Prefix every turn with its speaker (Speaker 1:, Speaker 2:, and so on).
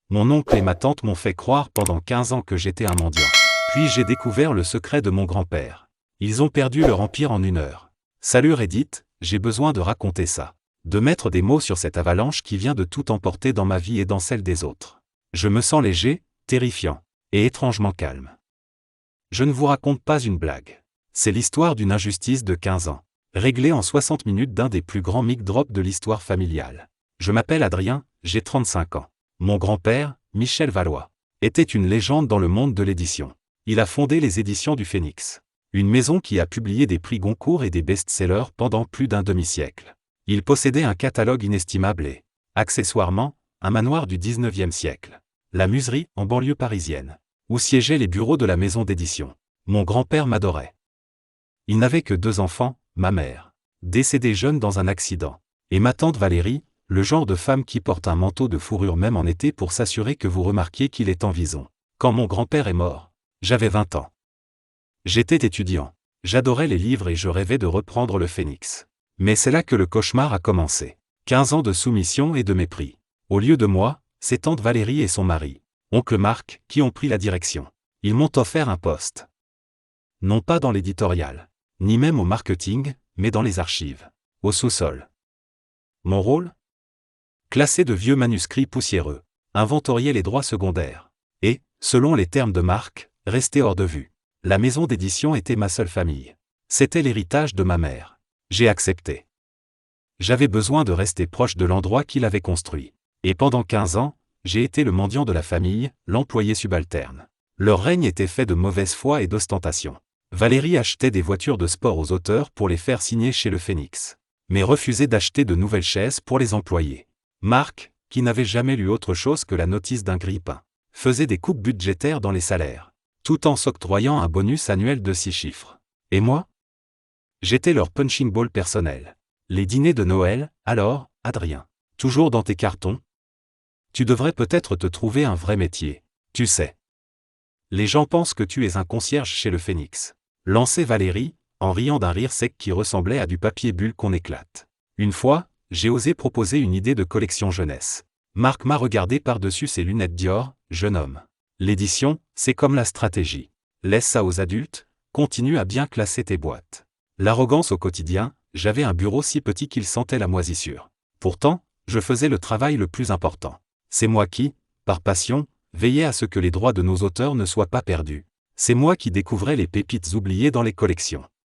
Speaker 1: Mon oncle et ma tante m'ont fait croire pendant 15 ans que j'étais un mendiant. Puis j'ai découvert le secret de mon grand-père. Ils ont perdu leur empire en 1 heure. Salut Reddit, j'ai besoin de raconter ça. De mettre des mots sur cette avalanche qui vient de tout emporter dans ma vie et dans celle des autres. Je me sens léger, terrifiant, et étrangement calme. Je ne vous raconte pas une blague. C'est l'histoire d'une injustice de 15 ans, réglée en 60 minutes d'un des plus grands mic drops de l'histoire familiale. Je m'appelle Adrien, j'ai 35 ans. Mon grand-père, Michel Valois, était une légende dans le monde de l'édition. Il a fondé les éditions du Phénix, une maison qui a publié des prix Goncourt et des best-sellers pendant plus d'un demi-siècle. Il possédait un catalogue inestimable et, accessoirement, un manoir du 19e siècle, la Muserie, en banlieue parisienne, où siégeaient les bureaux de la maison d'édition. Mon grand-père m'adorait. Il n'avait que 2 enfants, ma mère, décédée jeune dans un accident, et ma tante Valérie, le genre de femme qui porte un manteau de fourrure même en été pour s'assurer que vous remarquiez qu'il est en vison. Quand mon grand-père est mort, j'avais 20 ans. J'étais étudiant. J'adorais les livres et je rêvais de reprendre le Phénix. Mais c'est là que le cauchemar a commencé. 15 ans de soumission et de mépris. Au lieu de moi, c'est tante Valérie et son mari, oncle Marc, qui ont pris la direction. Ils m'ont offert un poste. Non pas dans l'éditorial, ni même au marketing, mais dans les archives, au sous-sol. Mon rôle ? Classer de vieux manuscrits poussiéreux, inventorier les droits secondaires, et, selon les termes de Marc, rester hors de vue. La maison d'édition était ma seule famille. C'était l'héritage de ma mère. J'ai accepté. J'avais besoin de rester proche de l'endroit qu'il avait construit. Et pendant 15 ans, j'ai été le mendiant de la famille, l'employé subalterne. Leur règne était fait de mauvaise foi et d'ostentation. Valérie achetait des voitures de sport aux auteurs pour les faire signer chez le Phénix, mais refusait d'acheter de nouvelles chaises pour les employés. Marc, qui n'avait jamais lu autre chose que la notice d'un grille-pain, faisait des coupes budgétaires dans les salaires, tout en s'octroyant un bonus annuel de 6 chiffres. Et moi ? J'étais leur punching ball personnel. Les dîners de Noël, alors, Adrien. Toujours dans tes cartons ? Tu devrais peut-être te trouver un vrai métier, tu sais. Les gens pensent que tu es un concierge chez le Phénix. Lançait Valérie, en riant d'un rire sec qui ressemblait à du papier bulle qu'on éclate. Une fois, j'ai osé proposer une idée de collection jeunesse. Marc m'a regardé par-dessus ses lunettes Dior, jeune homme. L'édition, c'est comme la stratégie. Laisse ça aux adultes, continue à bien classer tes boîtes. L'arrogance au quotidien, j'avais un bureau si petit qu'il sentait la moisissure. Pourtant, je faisais le travail le plus important. C'est moi qui, par passion, veillais à ce que les droits de nos auteurs ne soient pas perdus. C'est moi qui découvrais les pépites oubliées dans les collections.